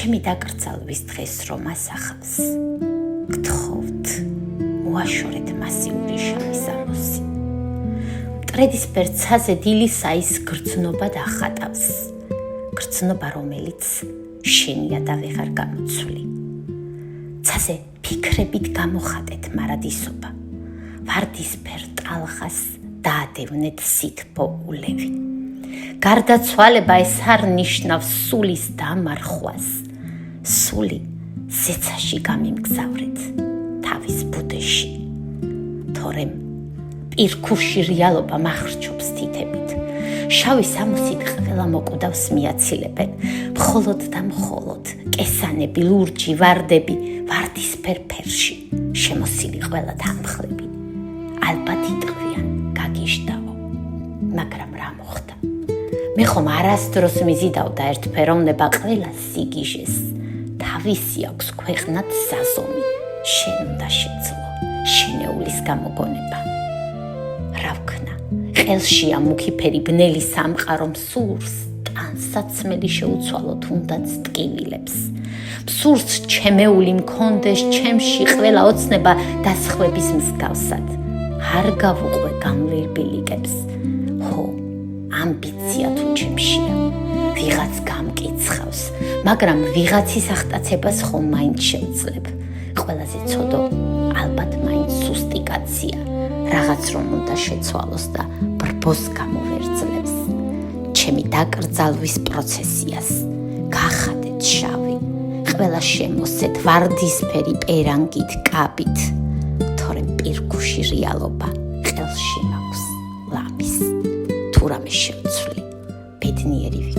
ჩემი დაკრძალვის დღეს რომ ასახავს, გთხოვთ, მოაშორეთ მასიური შავი სამოსი. მტრედისფერ ცაზე დილისა ის გრძნობა დახატავს, გრძნობა რომელიც შენია და ვეღარ გამოცვლი. ცაზე ფიქრებით გამოხატეთ მარადისობა, ვარდისფერ ტალღას დაადევნეთ სითბო ულევი. გარდაცვალება ეს არ ნიშნავს სულის დამარხვას, სული ზეცაში გამიმგზავრეთ თავის ბუდეში, თორემ პირქუში რეალობა მახრჩობს თითებით. შავი სამოსით ყველა მოკვდავს მიაცილებენ, მხოლოდ და მხოლოდ კესანები, ლურჯი, ვარდები, ვარდისფერ ფერში შემოსილი ყველა თანმხლები. ალბათ იტყვიან გაგიჟდაო, მაგრამ რა მოხდა? მე ხომ არასდროს მიზიდავდა ერთფეროვნება ყველა სიგიჟეს. თავისი აქვს ქვეყნად საზომი, შენ უნდა შეძლო შენეულის გამოგონება. რა ვქნა, ყელშია მუქი ფერი ბნელი სამყარო მსურს, ტანსაცმელი შეუცვალო თუნდაც ტკივილებს. მსურს ჩემეული მქონდეს ჩემში ყველა ოცნება დასხვების მსგავსად. არ გავუყვე გამლირბილიკებს, ხო, ამბიცია თუ ჩემშია, ვიღაც გამკიცხავს, მაგრამ ვიღაცის აღტაცებას ხომ მაინც შევძლებ. ყველაზე ცოდო, ალბათ მაინც სუსტი კაცია, რაღაც რომ უნდა შეცვალოს და ბრბოს გამოვერძლებს. ჩემი დაკრძალვის პროცესიას გახადეთ შავი, ყველა შემოსეთ ვარდისფერი პერანგით, კაბით, თორემ პირქუში რეალობა ყელში მაქვს ლამის. თუ რამე შევცვლი, ბედნიერი